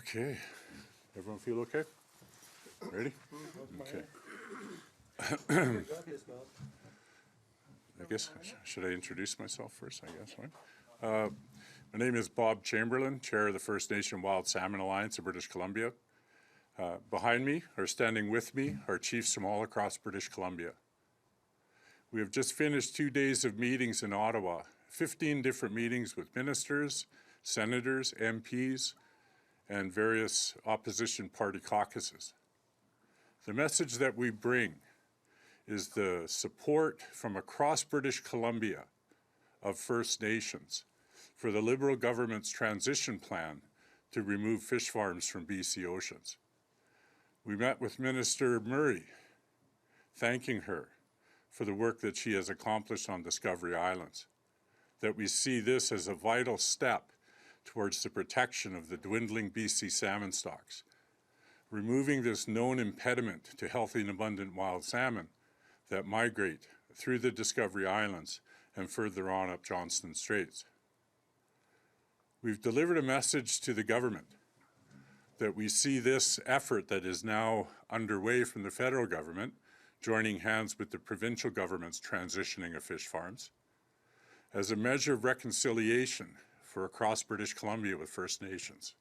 Okay. Everyone feel okay? Ready? Okay. I guess, should I introduce myself first, I guess, right? My name is Bob Chamberlain, Chair of the First Nation Wild Salmon Alliance of British Columbia. Behind me, or standing with me, are chiefs from all across British Columbia. We have just finished 2 days of meetings in Ottawa, 15 different meetings with ministers, senators, MPs, and various opposition party caucuses. The message that we bring is the support from across British Columbia of First Nations for the Liberal government's transition plan to remove fish farms from BC oceans. We met with Minister Murray, thanking her for the work that she has accomplished on Discovery Islands, that we see this as a vital step towards the protection of the dwindling BC salmon stocks, removing this known impediment to healthy and abundant wild salmon that migrate through the Discovery Islands and further on up Johnston Straits. We've delivered a message to the government that we see this effort that is now underway from the federal government, joining hands with the provincial governments transitioning of fish farms, as a measure of reconciliation for across British Columbia with First Nations.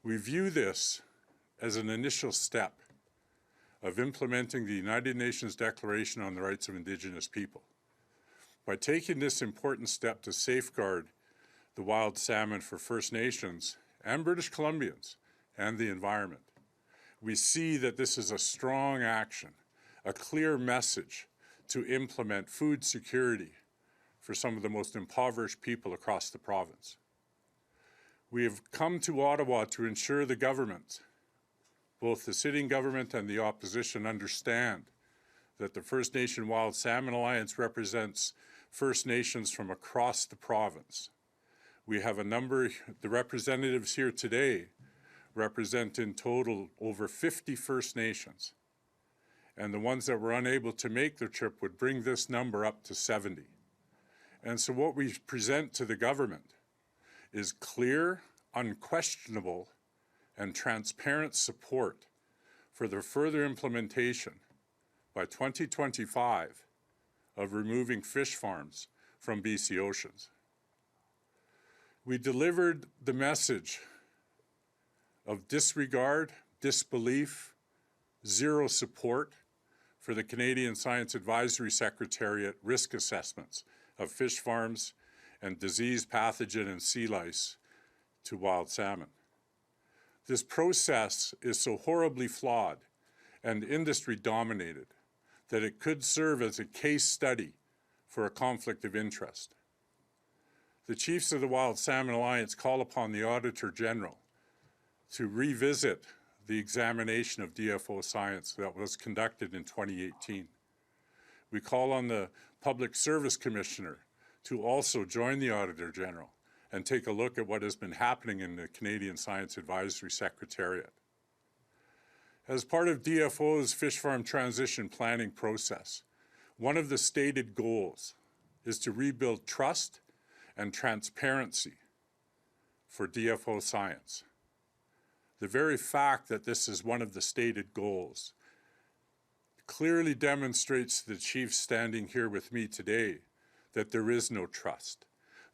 We view this as an initial step of implementing the United Nations Declaration on the Rights of Indigenous People. By taking this important step to safeguard the wild salmon for First Nations and British Columbians and the environment, we see that this is a strong action, a clear message to implement food security for some of the most impoverished people across the province. We have come to Ottawa to ensure the government, both the sitting government and the opposition, understand that the First Nation Wild Salmon Alliance represents First Nations from across the province. We have a number, the representatives here today represent in total over 50 First Nations, and the ones that were unable to make the trip would bring this number up to 70. And so what we present to the government is clear, unquestionable, and transparent support for the further implementation by 2025 of removing fish farms from BC oceans. We delivered the message of disregard, disbelief, zero support for the Canadian Science Advisory Secretariat risk assessments of fish farms and disease, pathogen, and sea lice to wild salmon. This process is so horribly flawed and industry dominated that it could serve as a case study for a conflict of interest. The chiefs of the Wild Salmon Alliance call upon the Auditor General to revisit the examination of DFO science that was conducted in 2018. We call on the Public Service Commissioner to also join the Auditor General and take a look at what has been happening in the Canadian Science Advisory Secretariat. As part of DFO's fish farm transition planning process, one of the stated goals is to rebuild trust and transparency for DFO science. The very fact that this is one of the stated goals clearly demonstrates to the chiefs standing here with me today that there is no trust,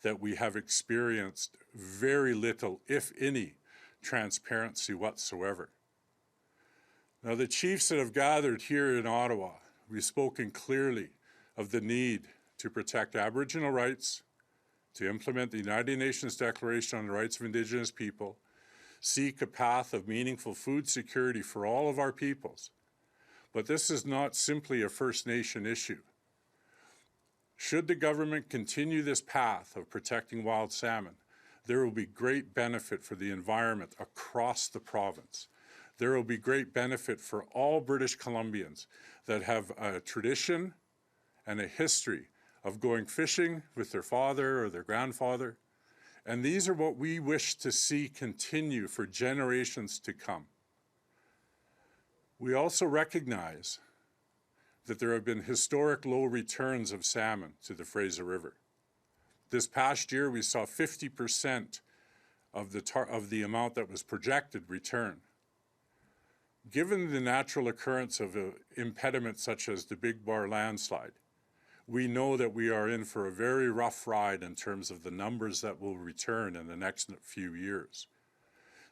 that we have experienced very little, if any, transparency whatsoever. Now, the chiefs that have gathered here in Ottawa, we've spoken clearly of the need to protect Aboriginal rights, to implement the United Nations Declaration on the Rights of Indigenous People, seek a path of meaningful food security for all of our peoples. But this is not simply a First Nation issue. Should the government continue this path of protecting wild salmon, there will be great benefit for the environment across the province. There will be great benefit for all British Columbians that have a tradition and a history of going fishing with their father or their grandfather. And these are what we wish to see continue for generations to come. We also recognize that there have been historic low returns of salmon to the Fraser River. This past year, we saw 50% of the amount that was projected return. Given the natural occurrence of impediments such as the Big Bar landslide, we know that we are in for a very rough ride in terms of the numbers that will return in the next few years.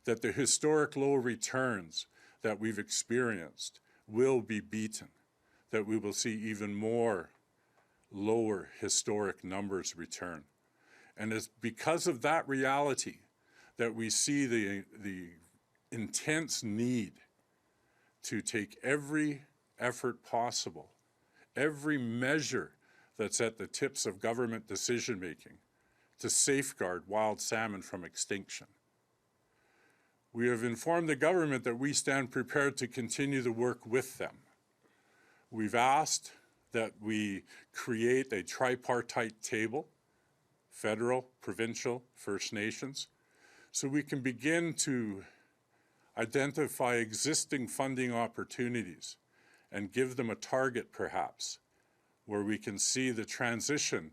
That the historic low returns that we've experienced will be beaten, that we will see even more lower historic numbers return. And it's because of that reality that we see the intense need to take every effort possible, every measure that's at the tips of government decision-making to safeguard wild salmon from extinction. We have informed the government that we stand prepared to continue the work with them. We've asked that we create a tripartite table, federal, provincial, First Nations, so we can begin to identify existing funding opportunities and give them a target, perhaps, where we can see the transition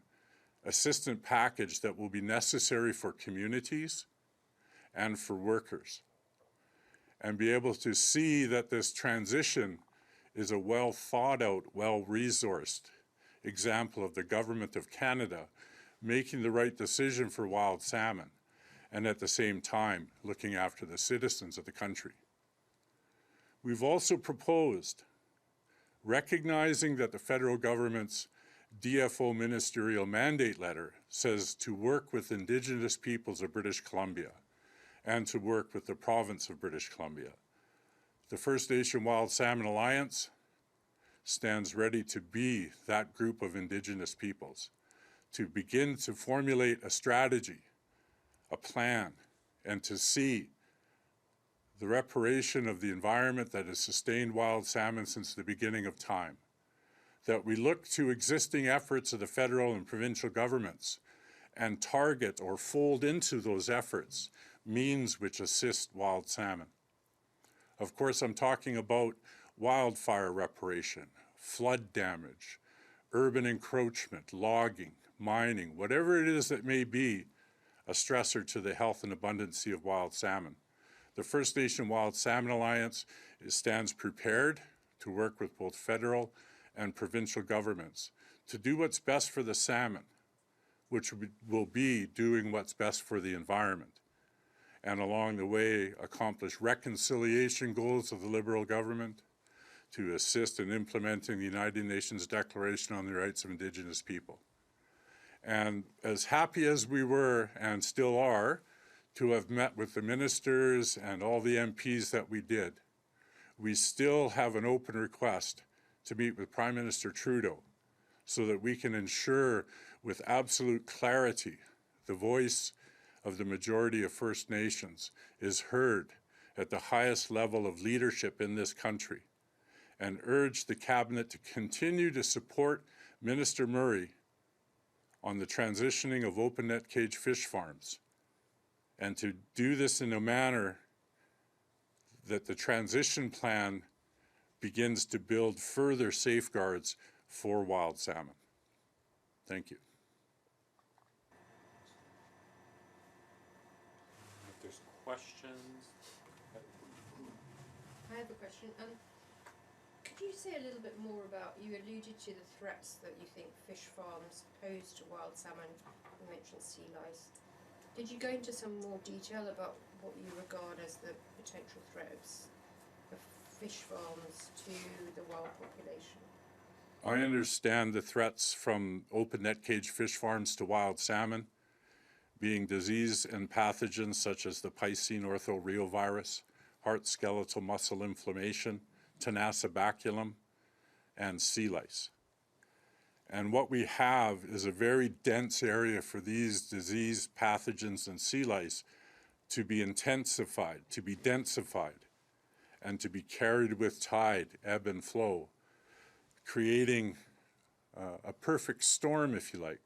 assistance package that will be necessary for communities and for workers, and be able to see that this transition is a well thought out, well resourced example of the Government of Canada making the right decision for wild salmon, and at the same time looking after the citizens of the country. We've also proposed, recognizing that the federal government's DFO ministerial mandate letter says to work with Indigenous peoples of British Columbia and to work with the province of British Columbia. The First Nation Wild Salmon Alliance stands ready to be that group of Indigenous peoples, to begin to formulate a strategy, a plan, and to see the reparation of the environment that has sustained wild salmon since the beginning of time. That we look to existing efforts of the federal and provincial governments and target or fold into those efforts means which assist wild salmon. Of course, I'm talking about wildfire reparation, flood damage, urban encroachment, logging, mining, whatever it is that may be a stressor to the health and abundancy of wild salmon. The First Nation Wild Salmon Alliance stands prepared to work with both federal and provincial governments to do what's best for the salmon, which will be doing what's best for the environment, and along the way accomplish reconciliation goals of the Liberal government, to assist in implementing the United Nations Declaration on the Rights of Indigenous People. And as happy as we were and still are to have met with the ministers and all the MPs that we did, we still have an open request to meet with Prime Minister Trudeau so that we can ensure with absolute clarity the voice of the majority of First Nations is heard at the highest level of leadership in this country, and urge the Cabinet to continue to support Minister Murray on the transitioning of open net cage fish farms, and to do this in a manner that the transition plan begins to build further safeguards for wild salmon. Thank you. If there's questions. I have a question. Could you say a little bit more about, you alluded to the threats that you think fish farms pose to wild salmon. You mentioned sea lice. Did you go into some more detail about what you regard as the potential threats of fish farms to the wild population? I understand the threats from open net cage fish farms to wild salmon being disease and pathogens such as the Piscine orthoreovirus, heart skeletal muscle inflammation, tenacibaculum, and sea lice. And what we have is a very dense area for these disease pathogens and sea lice to be intensified, to be densified, and to be carried with tide, ebb and flow, creating a perfect storm, if you like,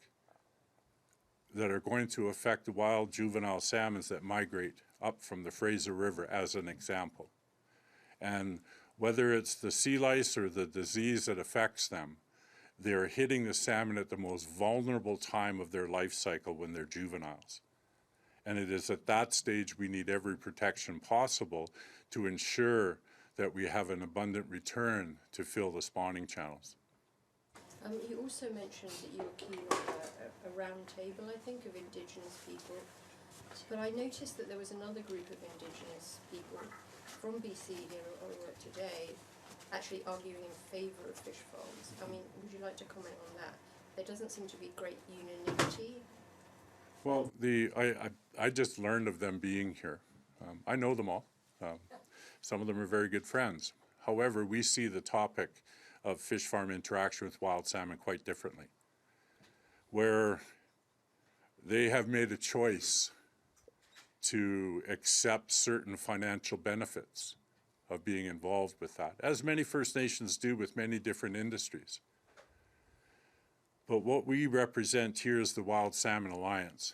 that are going to affect the wild juvenile salmons that migrate up from the Fraser River, as an example. And whether it's the sea lice or the disease that affects them, they're hitting the salmon at the most vulnerable time of their life cycle when they're juveniles. And it is at that stage we need every protection possible to ensure that we have an abundant return to fill the spawning channels. You also mentioned that you were keen on a round table, I think, of Indigenous people. But I noticed that there was another group of Indigenous people from BC here on work today actually arguing in favour of fish farms. I mean, would you like to comment on that? There doesn't seem to be great unanimity. Well, I just learned of them being here. I know them all. Some of them are very good friends. However, we see the topic of fish farm interaction with wild salmon quite differently, where they have made a choice to accept certain financial benefits of being involved with that, as many First Nations do with many different industries. But what we represent here is the Wild Salmon Alliance,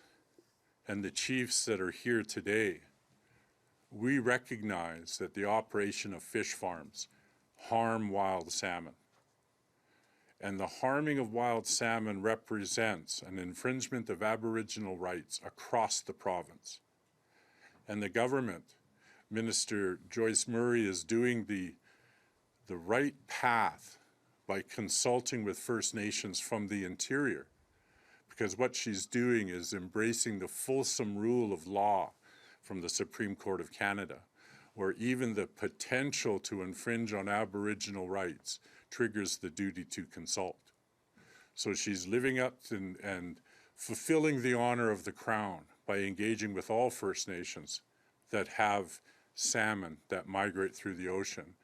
and the chiefs that are here today. We recognize that the operation of fish farms harm wild salmon. And the harming of wild salmon represents an infringement of Aboriginal rights across the province. And the government, Minister Joyce Murray, is doing the right path by consulting with First Nations from the interior, because what she's doing is embracing the fulsome rule of law from the Supreme Court of Canada, where even the potential to infringe on Aboriginal rights triggers the duty to consult. So she's living up to and fulfilling the honor of the Crown by engaging with all First Nations that have salmon that migrate through the ocean.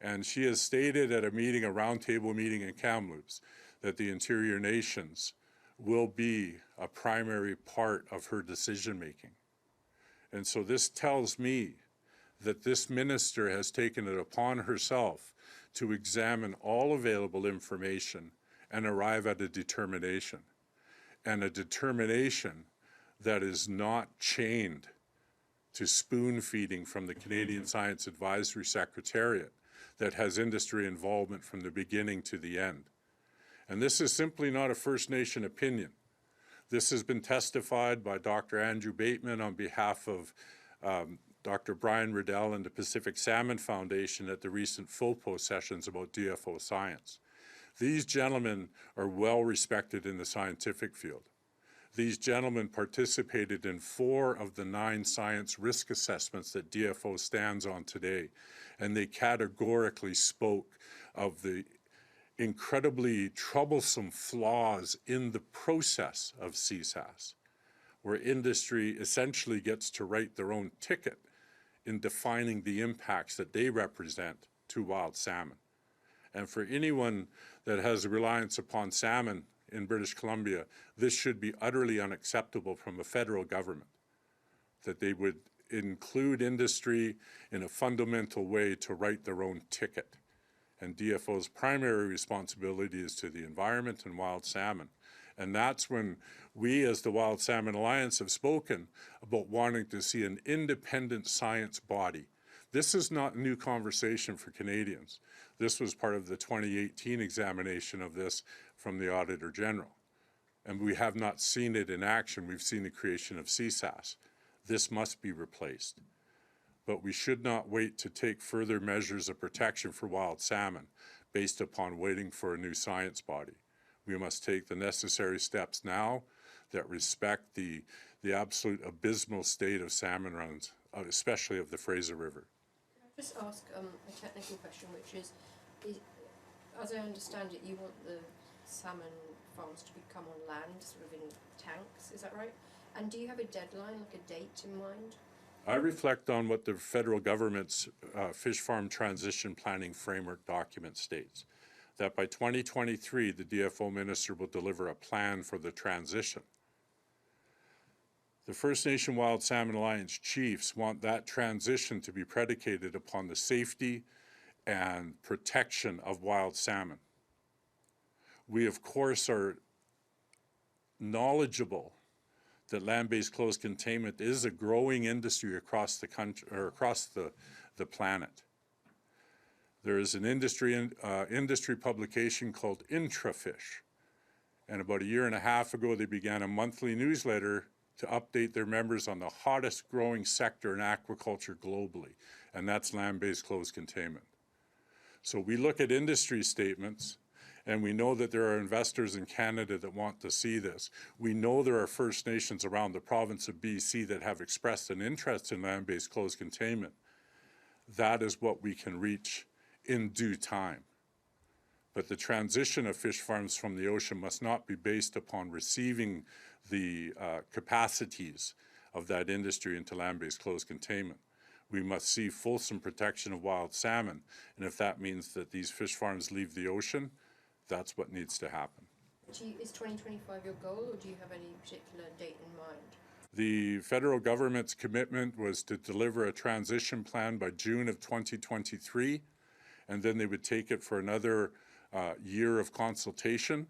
And she has stated at a meeting, a roundtable meeting in Kamloops, that the Interior Nations will be a primary part of her decision-making. And so this tells me that this minister has taken it upon herself to examine all available information and arrive at a determination, and a determination that is not chained to spoon feeding from the Canadian Science Advisory Secretariat that has industry involvement from the beginning to the end. And this is simply not a First Nation opinion. This has been testified by Dr. Andrew Bateman on behalf of Dr. Brian Riddell and the Pacific Salmon Foundation at the recent FOPO sessions about DFO science. These gentlemen are well respected in the scientific field. These gentlemen participated in 4 of the 9 science risk assessments that DFO stands on today, and they categorically spoke of the incredibly troublesome flaws in the process of CSAS, where industry essentially gets to write their own ticket in defining the impacts that they represent to wild salmon. And for anyone that has a reliance upon salmon in British Columbia, this should be utterly unacceptable from a federal government, that they would include industry in a fundamental way to write their own ticket. And DFO's primary responsibility is to the environment and wild salmon. And that's when we as the Wild Salmon Alliance have spoken about wanting to see an independent science body. This is not a new conversation for Canadians. This was part of the 2018 examination of this from the Auditor General. And we have not seen it in action. We've seen the creation of CSAS. This must be replaced. But we should not wait to take further measures of protection for wild salmon based upon waiting for a new science body. We must take the necessary steps now that respect the absolute abysmal state of salmon runs, especially of the Fraser River. Can I just ask a technical question, which is, as I understand it, you want the salmon farms to become on land, sort of in tanks, is that right? And do you have a deadline, like a date in mind? I reflect on what the federal government's fish farm transition planning framework document states, that by 2023, the DFO minister will deliver a plan for the transition. The First Nation Wild Salmon Alliance chiefs want that transition to be predicated upon the safety and protection of wild salmon. We, of course, are knowledgeable that land-based closed containment is a growing industry across the country, or across the planet. There is an industry publication called Intrafish, and about a year and a half ago they began a monthly newsletter to update their members on the hottest growing sector in aquaculture globally, and that's land-based closed containment. So we look at industry statements, and we know that there are investors in Canada that want to see this. We know there are First Nations around the province of BC that have expressed an interest in land-based closed containment. That is what we can reach in due time. But the transition of fish farms from the ocean must not be based upon receiving the capacities of that industry into land-based closed containment. We must see fulsome protection of wild salmon, and if that means that these fish farms leave the ocean, that's what needs to happen. Is 2025 your goal, or do you have any particular date in mind? The federal government's commitment was to deliver a transition plan by June of 2023, and then they would take it for another year of consultation,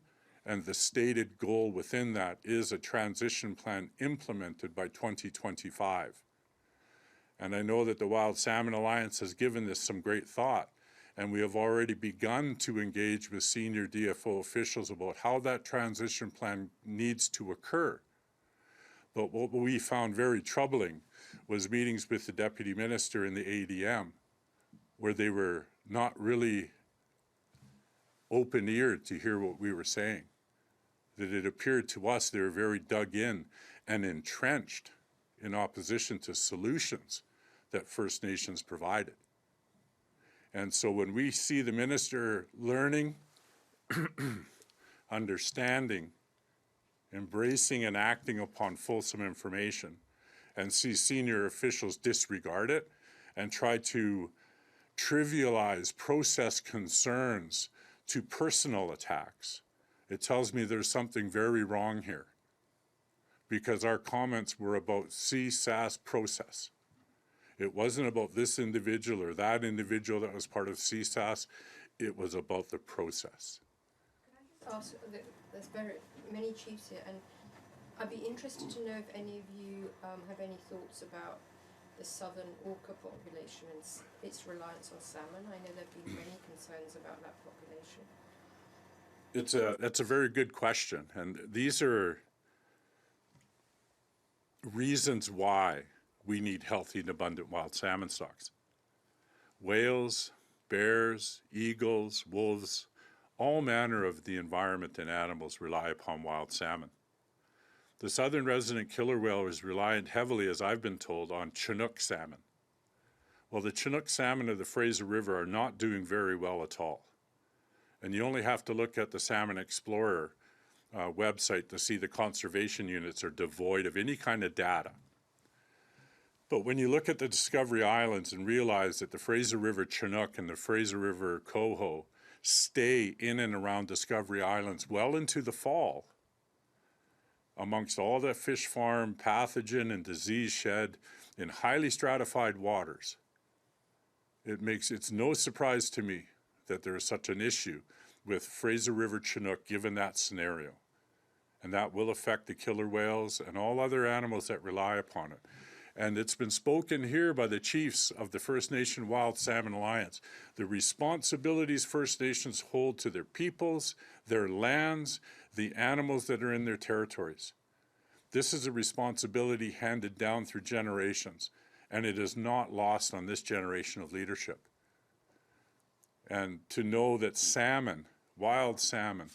and the stated goal within that is a transition plan implemented by 2025. And I know that the Wild Salmon Alliance has given this some great thought, and we have already begun to engage with senior DFO officials about how that transition plan needs to occur. But what we found very troubling was meetings with the Deputy Minister in the ADM, where they were not really open-eared to hear what we were saying. That it appeared to us they were very dug in and entrenched in opposition to solutions that First Nations provided. And so when we see the minister learning, understanding, embracing and acting upon fulsome information, and see senior officials disregard it and try to trivialize process concerns to personal attacks, it tells me there's something very wrong here, because our comments were about CSAS process. It wasn't about this individual or that individual that was part of CSAS. It was about the process. Could I just ask, there's very many chiefs here, and I'd be interested to know if any of you have any thoughts about the southern orca population and its reliance on salmon. I know there have been many concerns about that population. That's a very good question, and these are reasons why we need healthy and abundant wild salmon stocks. Whales, bears, eagles, wolves, all manner of the environment and animals rely upon wild salmon. The southern resident killer whale is reliant heavily, as I've been told, on Chinook salmon. Well, the Chinook salmon of the Fraser River are not doing very well at all. And you only have to look at the Salmon Explorer website to see the conservation units are devoid of any kind of data. But when you look at the Discovery Islands and realize that the Fraser River Chinook and the Fraser River Coho stay in and around Discovery Islands well into the fall, amongst all the fish farm pathogen and disease shed in highly stratified waters, it's no surprise to me that there is such an issue with Fraser River Chinook given that scenario. And that will affect the killer whales and all other animals that rely upon it. And it's been spoken here by the chiefs of the First Nation Wild Salmon Alliance. The responsibilities First Nations hold to their peoples, their lands, the animals that are in their territories. This is a responsibility handed down through generations, and it is not lost on this generation of leadership. And to know that salmon, wild salmon,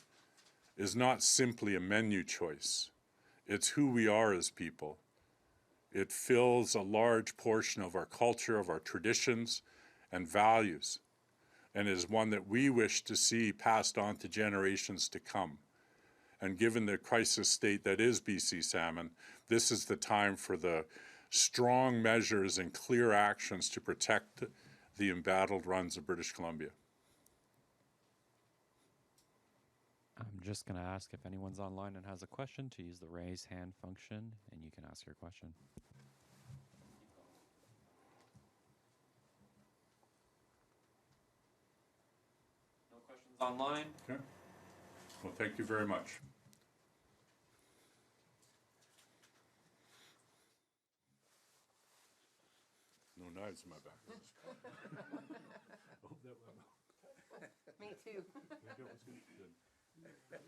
is not simply a menu choice. It's who we are as people. It fills a large portion of our culture, of our traditions and values, and is one that we wish to see passed on to generations to come. And given the crisis state that is BC salmon, this is the time for the strong measures and clear actions to protect the embattled runs of British Columbia. I'm just going to ask if anyone's online and has a question to use the raise hand function, and you can ask your question. No questions online? Okay. Well, thank you very much. No knives in my back. Me too. Good.